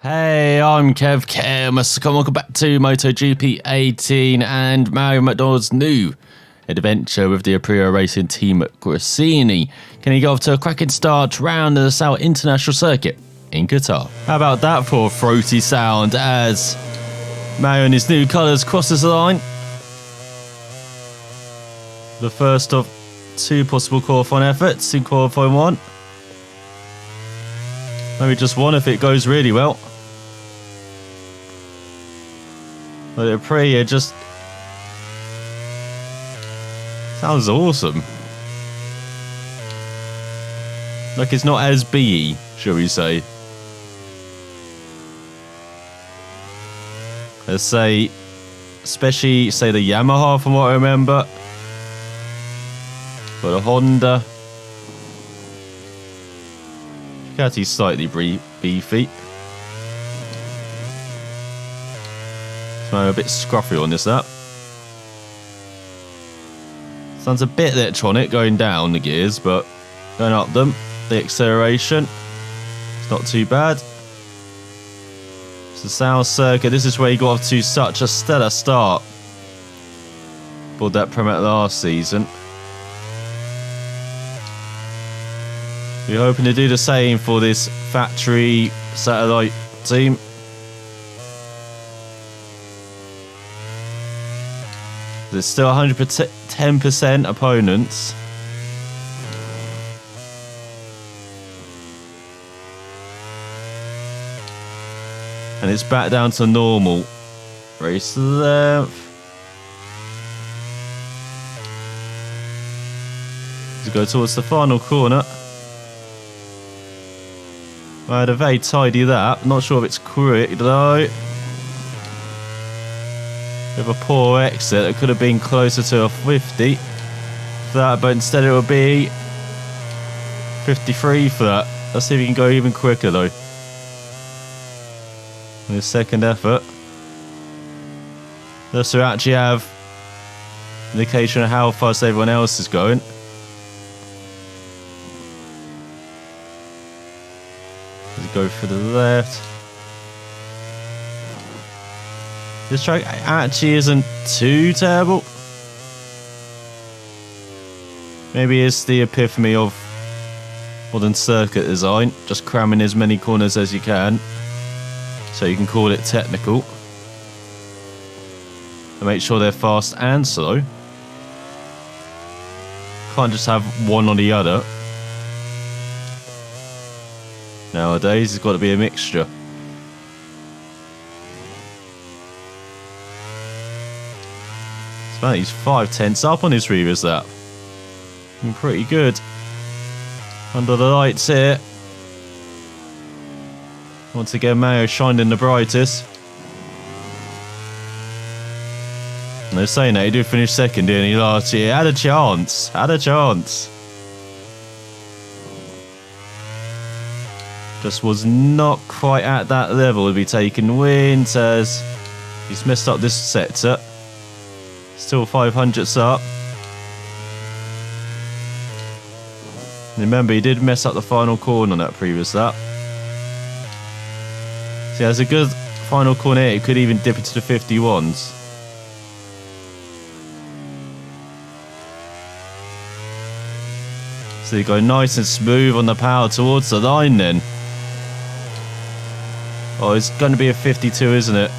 Hey, I'm Kev. Welcome back to MotoGP 18 and Mario McDonald's new adventure with the Aprilia Racing Team Gresini. Can he go off to a cracking start round the South International Circuit in Qatar? How about that for a throaty sound as Mario in his new colours crosses the line? The first of two possible qualifying efforts in qualifying one. Maybe just one if it goes really well. But the Aprilia just sounds awesome. Like it's not as BE, shall we say. Let's say, especially say the Yamaha from what I remember. But a Honda. Ducati's slightly beefy. So I'm a bit scruffy on this that. Sounds a bit electronic going down the gears, but going up them, the acceleration, it's not too bad. It's the South Circuit. This is where he got off to such a stellar start. Pulled that permit last season. We're hoping to do the same for this factory satellite team. There's still 110% opponents. And it's back down to normal. Race left. To go towards the final corner. I had a very tidy that. Not sure if it's correct though. With a poor exit, it could have been closer to a 50 for that, but instead it would be 53 for that. Let's see if we can go even quicker though. In his second effort. Just to actually have indication of how fast everyone else is going. Let's go for the left. This track actually isn't too terrible. Maybe it's the epiphany of modern circuit design. Just cramming as many corners as you can. So you can call it technical. And make sure they're fast and slow. Can't just have one or the other. Nowadays, it's got to be a mixture. He's 5/10 up on his previous lap. Pretty good. Under the lights here. Once again, Mayo shining the brightest. And they're saying that he did finish second, didn't he, last year? Had a chance. Had a chance. Just was not quite at that level to be taking wins as he's messed up this sector. Still 500s up. Remember, he did mess up the final corner on that previous lap. So he has a good final corner here. He could even dip into the 51s. So you go nice and smooth on the power towards the line then. Oh, it's going to be a 52, isn't it?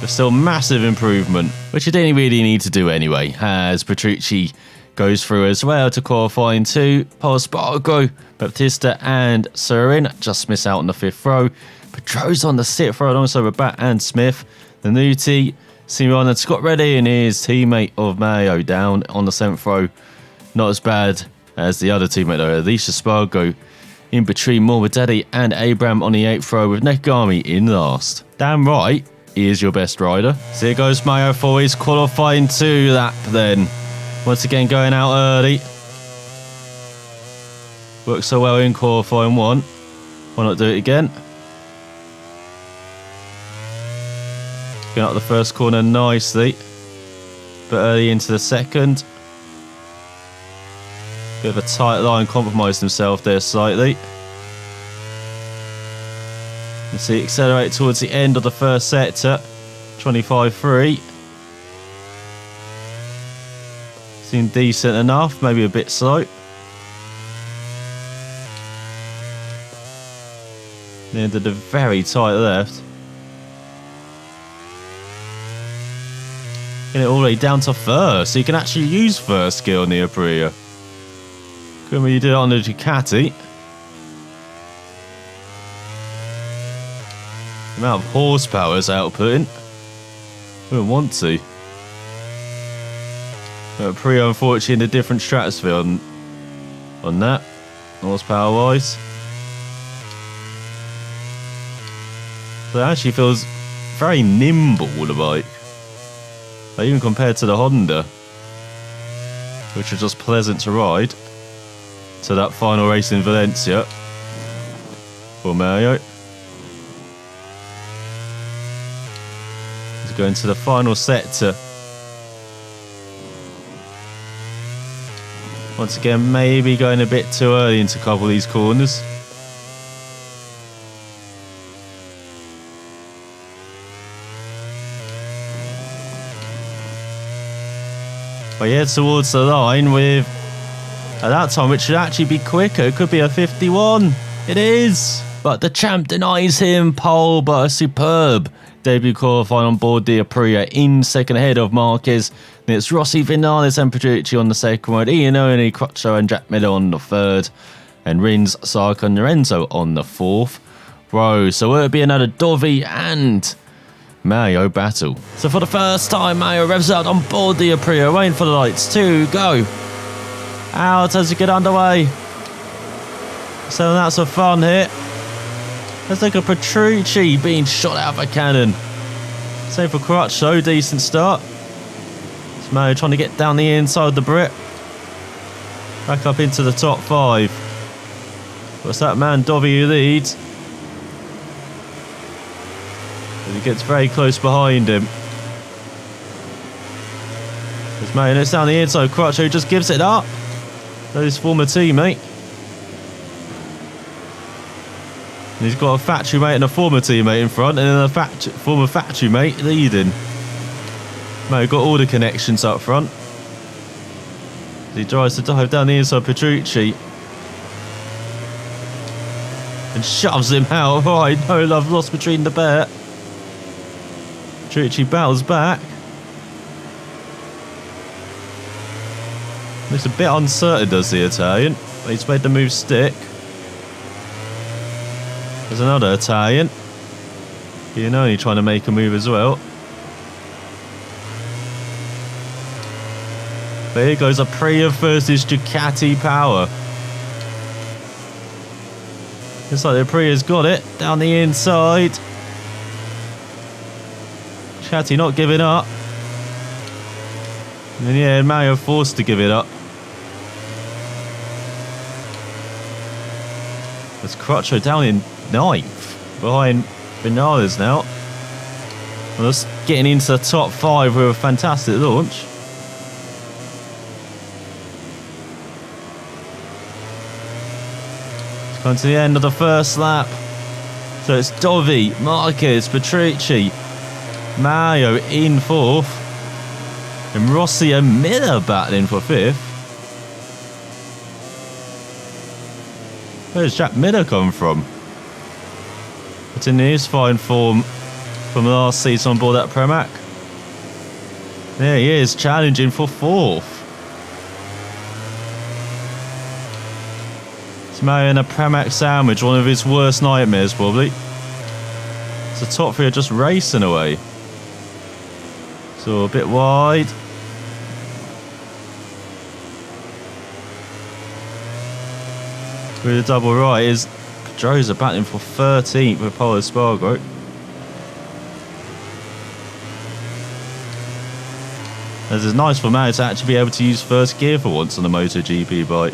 But still massive improvement, which he didn't really need to do anyway, as Petrucci goes through as well to qualifying two. Paul Spargo, Baptista and Surin just miss out on the 5th row. Petro's on the 6th row alongside Rabat and Smith. The Nuti, Simon and Scott Reddy and his teammate of Mayo down on the 7th row. Not as bad as the other teammate though, Alicia Spargo in between Morbidelli and Abraham on the 8th row with Nekami in last. Damn right. He is your best rider. So here goes Mayo for his qualifying 2 lap then. Once again going out early. Worked so well in qualifying 1. Why not do it again? Going up the first corner nicely. But early into the second. Bit of a tight line, compromised himself there slightly. The Let's see, accelerate towards the end of the first sector. 25.3. Seemed decent enough, maybe a bit slow. Then to the very tight left. Get it all the way down to first, so you can actually use first gear on the Aprilia. Good when you do it on the Ducati. The amount of horsepower it's outputting. Wouldn't want to. But Aprilia, unfortunately, in a different stratosphere on that, horsepower wise. So it actually feels very nimble, the bike. Like, even compared to the Honda, which was just pleasant to ride, to that final race in Valencia for Mario. He's going to the final sector. Once again, maybe going a bit too early into a couple of these corners. But yeah, towards the line with, at that time, which should actually be quicker. It could be a 51. It is. But the champ denies him pole, but a superb debut qualifying on board the Aprilia in second ahead of Marquez. And it's Rossi, Vinales and Petrucci on the second one. Iannone, Crutchlow and Jack Miller on the third. And Rins, Sark and Lorenzo on the fourth row. So it'll be another Dovi and Mario battle. So for the first time, Mario revs out on board the Aprilia, waiting for the lights to go out as you get underway. So that's a fun hit. Let's look at Petrucci being shot out of a cannon. Same for Crutchlow, decent start. It's Mario trying to get down the inside of the Brit. Back up into the top five. What's that man, Dovi, who leads? He gets very close behind him. There's Mario, it's down the inside. Crutchlow just gives it up. That is his former teammate. And he's got a factory mate and a former teammate in front, and then a former factory mate leading. Mario got all the connections up front. He tries to dive down the inside, Petrucci. And shoves him out. Right, no love lost between the pair. Petrucci battles back. Looks a bit uncertain, does the Italian. But he's made the move stick. There's another Italian. Iannone trying to make a move as well. But here goes Aprilia versus Ducati power. Looks like the Aprilia's got it. Down the inside. Ducati not giving up. And then, yeah, Mario forced to give it up. There's Crutchlow down in ninth, behind Vinales now. And just getting into the top five with a fantastic launch. It's come to the end of the first lap. So it's Dovi, Marquez, Petrucci, Mario in fourth. And Rossi and Miller battling for fifth. Where's Jack Miller come from? But in his fine form from last season on board that Pramac. There he is, challenging for fourth. It's Mario in a Pramac sandwich, one of his worst nightmares probably. So the top three are just racing away. So a bit wide. With the double right is Pedrosa battling for 13th with Polo Spargo. This is nice for Mario to actually be able to use first gear for once on the MotoGP bike.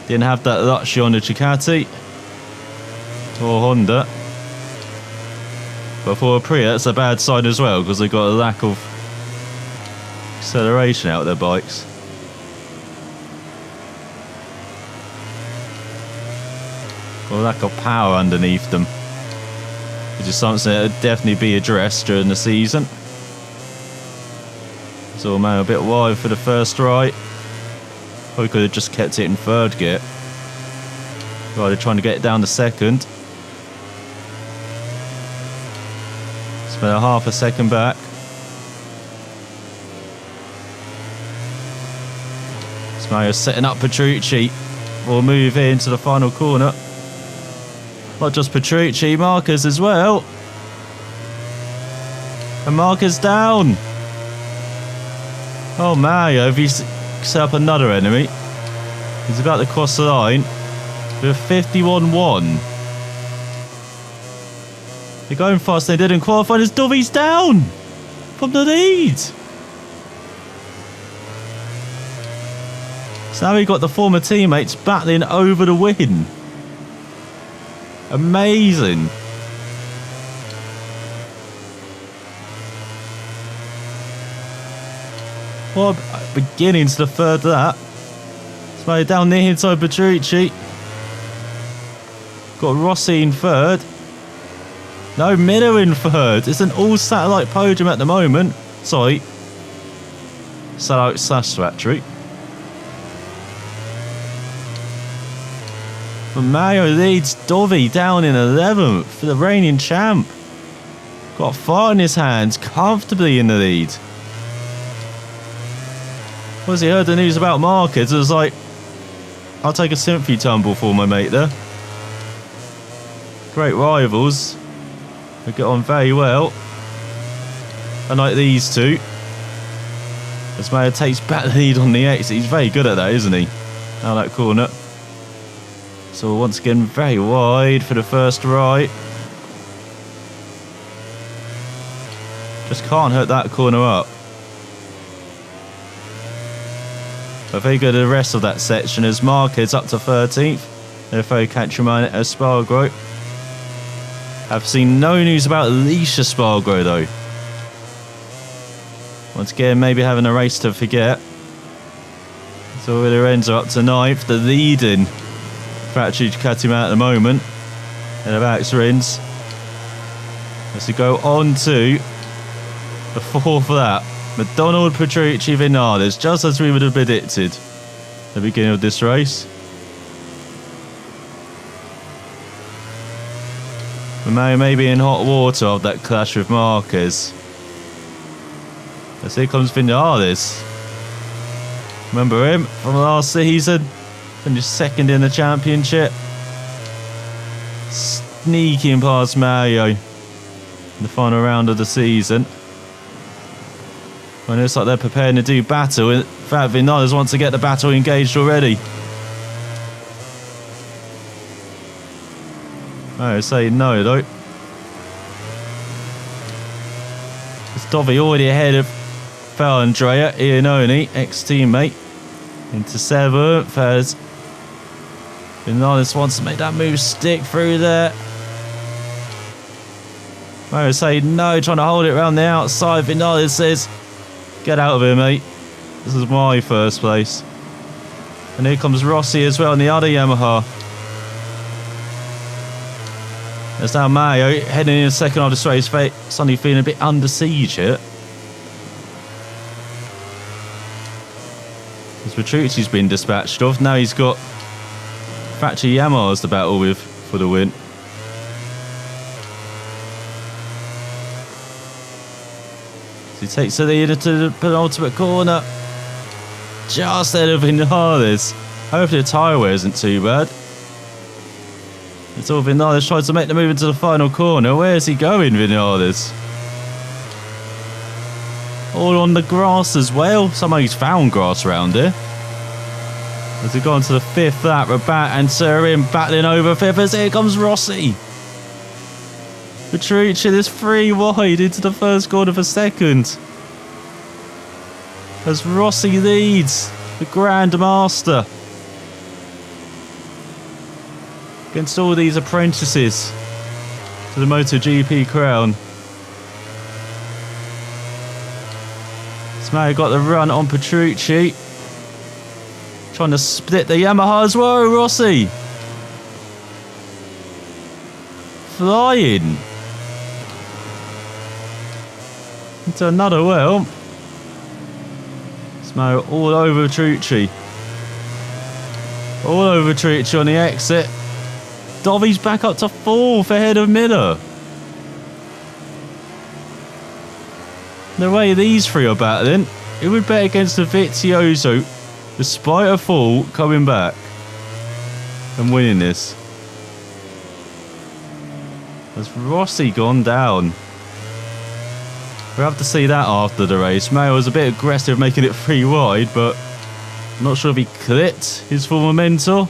Didn't have that luxury on the Ducati or Honda. But for Aprilia, that's a bad sign as well because they've got a lack of acceleration out of their bikes. Or lack of power underneath them. which is something that would definitely be addressed during the season. So man, a bit wide for the first right. Probably could have just kept it in third gear. Rather trying to get it down to second. Spent a half a second back. Mario setting up Petrucci. We'll move into the final corner. Not just Petrucci, Marquez as well. And Marquez down. Oh, Mario, have you set up another enemy? He's about to cross the line with 51-1. They're going fast, they didn't qualify as Dovi's down from the lead. So now we've got the former teammates battling over the win. Amazing. What a beginning to the third lap. So down near inside Petrucci. Got Rossi in third. No, Miller in third. It's an all-satellite podium at the moment. Sorry. Satellite/factory. But Mario leads Dovi down in 11th for the reigning champ. Got far in his hands, comfortably in the lead. Once he heard the news about Marquez, it was like, I'll take a sympathy tumble for my mate there. Great rivals. They get on very well. Unlike these two. As Mario takes back the lead on the exit. He's very good at that, isn't he? Now that corner. So once again, very wide for the first right. Just can't hurt that corner up. But very good at the rest of that section as Marquez up to 13th. And a very Countryman at Espargaro. I've seen no news about Alicia Espargaro though. Once again, maybe having a race to forget. So Lorenzo up to 9th, the leading Factory Ducati man at the moment. And of Alex Rins. As we go on to the fourth lap. McDonald, Petrucci, Vinales, just as we would have predicted at the beginning of this race. Romeo may be in hot water of that clash with Marquez. As here comes Vinales. Remember him from last season? Finished second in the championship. Sneaking past Mario in the final round of the season. When it looks like they're preparing to do battle. In fact, Vinales wants to get the battle engaged already. I say no though. It's Dovi already ahead of Andrea Iannone, ex-teammate. Into 7th as Vinales wants to make that move stick through there. Mario say no, trying to hold it around the outside. Vinales says, get out of here, mate. This is my first place. And here comes Rossi as well in the other Yamaha. There's now Mario heading in the second half of this race. Suddenly feeling a bit under siege here. As Petrucci's been dispatched off. Now he's got Factory Yamahas to battle with for the win. So he takes the lead into the penultimate corner. Just ahead of Vinales. Hopefully the tyre wear isn't too bad. It's all Vinales tries to make the move into the final corner. Where is he going, Vinales? All on the grass as well. Somehow he's found grass around here. As we go on to the 5th lap, Rabat and Serin battling over 5th as here comes Rossi. Petrucci is 3 wide into the first corner for second. As Rossi leads the Grand Master. Against all these apprentices to the MotoGP crown. Mario got the run on Petrucci. Trying to split the Yamaha as well, Rossi. Flying. into another wheel. Smo all over Petrucci. All over Petrucci on the exit. Dovi's back up to 4th ahead of Miller. The way these three are battling, it would bet against the Vizioso, despite a fall, coming back and winning this. Has Rossi gone down? We'll have to see that after the race. Mayo was a bit aggressive making it 3 wide, but I'm not sure if he clipped his former mentor.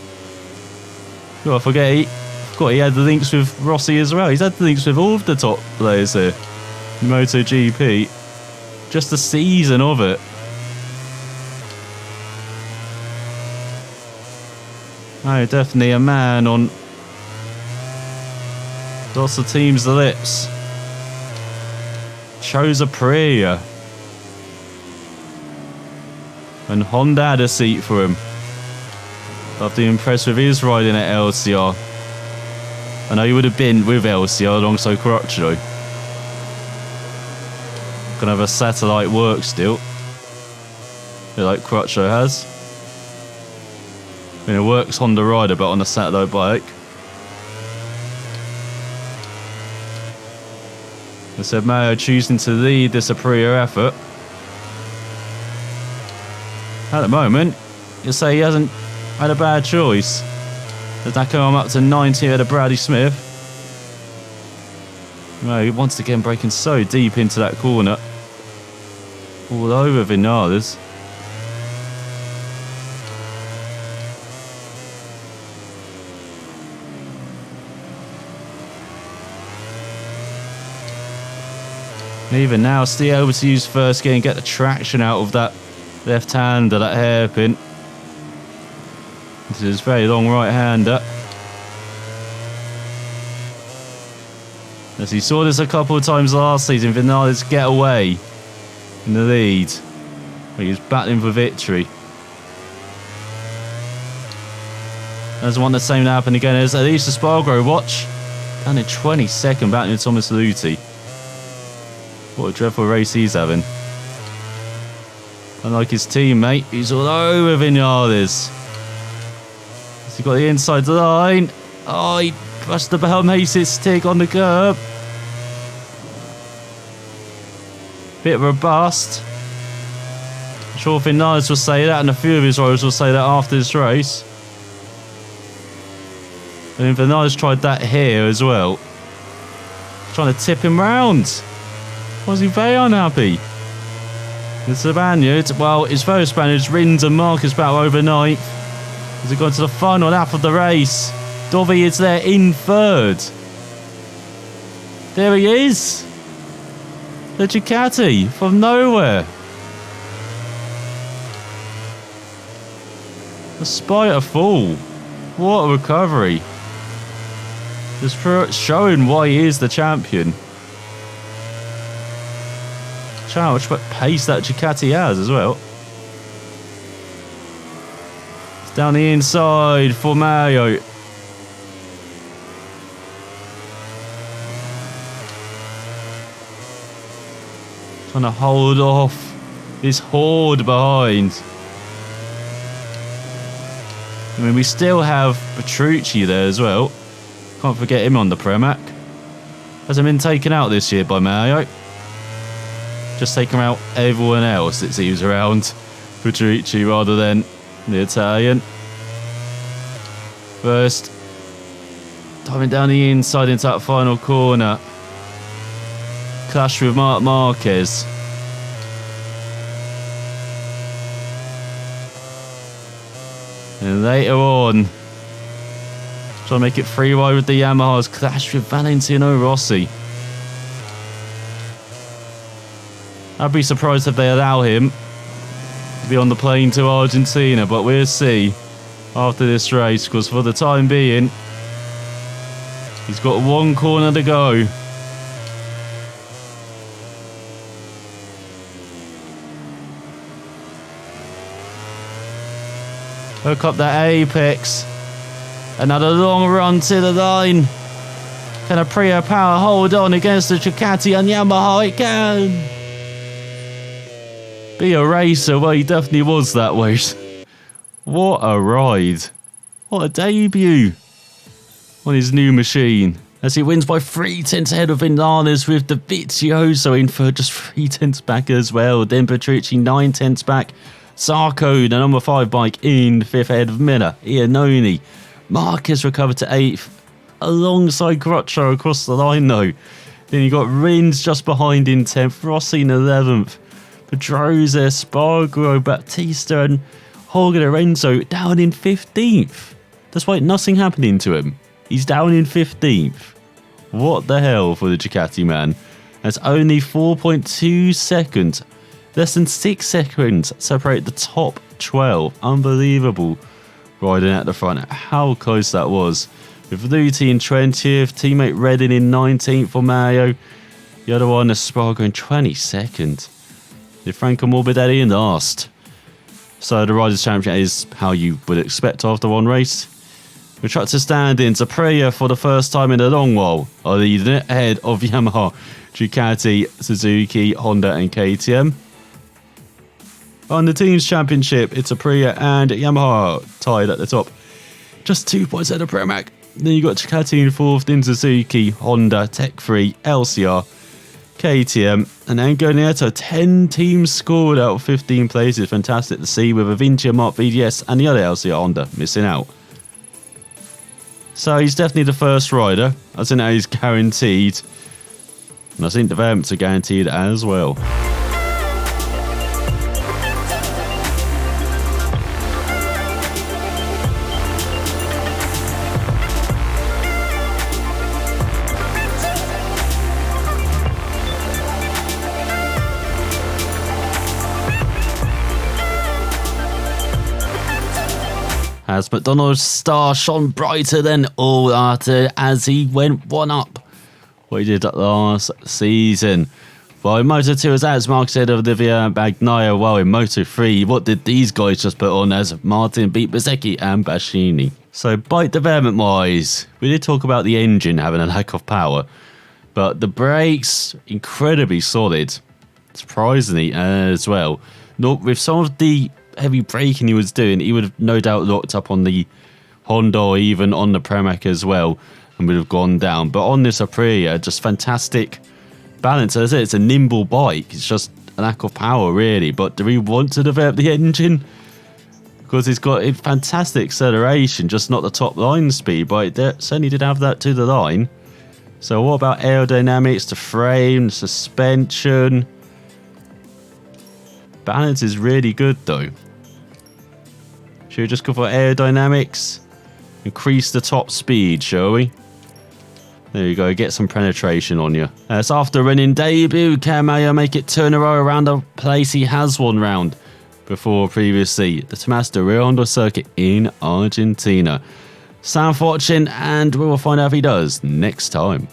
Oh, I forgot he had the links with Rossi as well. He's had the links with all of the top players here in MotoGP. Just the season of it. Oh, definitely a man on lots of teams' lips. Chose Aprilia. And Honda had a seat for him. After impressed with his riding at LCR. I know he would have been with LCR alongside Crutchlow. Gonna have a satellite work still. A bit like Crutchlow has. I mean, it works Honda rider but on a satellite bike. I said Mayo choosing to lead this Aprilia effort. At the moment, you'll say he hasn't had a bad choice. As that come up to 90 at a Bradley Smith. Well, once again breaking so deep into that corner. All over Vinales. Even now, still able to use first gear and get the traction out of that left hander, that hairpin. This is very long right hander. As he saw this a couple of times last season, Vinales get away in the lead. He was battling for victory. Doesn't want the same to happen again as Elisa Spargo. Watch. Down in 22nd, battling with Thomas Luthi. What a dreadful race he's having. Unlike his teammate, he's all over Vinales. Has he got the inside line? Oh, he brushed the Balmace's stick on the curb. Bit of a bust. I'm sure Vinales will say that, and a few of his rivals will say that after this race. And Vinales tried that here as well. Trying to tip him round. Was he very unhappy? The Spaniard, well, his fellow Spaniards, Rins and Marcus battle over 9th. As he got to the final lap of the race. Dovi is there in 3rd. There he is. The Ducati from nowhere. Despite a fall. What a recovery. Just showing why he is the champion. How much pace that Ducati has as well. It's down the inside for Mayo. Trying to hold off this horde behind. I mean, we still have Petrucci there as well. Can't forget him on the Premac. Hasn't been taken out this year by Mayo. Just taking out everyone else it seems around Petrucci rather than the Italian. First, diving down the inside into that final corner. Clash with Marc Marquez. And later on, trying to make it 3 wide with the Yamahas. Clash with Valentino Rossi. I'd be surprised if they allow him to be on the plane to Argentina, but we'll see after this race, because for the time being, he's got 1 corner to go. Hook up that apex. Another long run to the line. Can Aprilia Power hold on against the Ducati and Yamaha? It can. Be a racer, well, he definitely was that way. What a ride. What a debut on his new machine. As he wins by 3/10 ahead of Vinales with the Vizioso in third, just 3/10 back as well. Then Petrucci 9/10 back. Sarko, the number 5 bike, in 5th ahead of Miller. Iannone. Marquez recovered to 8th alongside Crutcher across the line though. Then you got Rins just behind in 10th. Rossi in 11th. Pedrosa, Spargo, Battista and Jorge Lorenzo down in 15th. Despite nothing happening to him. He's down in 15th. What the hell for the Ducati man. That's only 4.2 seconds. Less than 6 seconds separate the top 12. Unbelievable. Riding at the front. How close that was. With Luti in 20th. Teammate Redding in 19th for Mayo. The other one, Espargaro in 22nd. With Franco Morbidelli in last. So the Riders' Championship is how you would expect after one race. With tractor standings, Aprilia for the first time in a long while are leading it ahead of Yamaha, Ducati, Suzuki, Honda and KTM. On the Teams Championship, it's Aprilia and Yamaha tied at the top. Just 2 points ahead of Pramac. Then you got Ducati in 4th, then Suzuki, Honda, Tech3, LCR, KTM, and then Gonietto. 10 teams scored out of 15 places. Fantastic to see, with Avintia, Mark VDS and the other LCR Honda missing out. So he's definitely the first rider. I think that he's guaranteed. And I think developments are guaranteed as well. As McDonald's star shone brighter than all after as he went one up. What he did last season. While in Moto2 as that's Mark said of Olivia Bagnaia, while in Moto3, what did these guys just put on as Martin beat Bezzecchi and Baschini? So bike development wise, we did talk about the engine having a lack of power, but the brakes incredibly solid, surprisingly as well. Not with some of the heavy braking he was doing, he would have no doubt locked up on the Honda or even on the Pramac as well and would have gone down. But on this Aprilia, just fantastic balance. As I said, it's a nimble bike. It's just a lack of power really. But do we want to develop the engine? Because it's got a fantastic acceleration, just not the top line speed, but it certainly did have that to the line. So what about aerodynamics, the frame, the suspension? Balance is really good though. Should we just go for aerodynamics? Increase the top speed, shall we? There you go, get some penetration on you. That's after winning debut. Can Mayo make it 2 in a row around a place he has won round before previously? The Tomás de Riondo circuit in Argentina. Sound for watching, and we will find out if he does next time.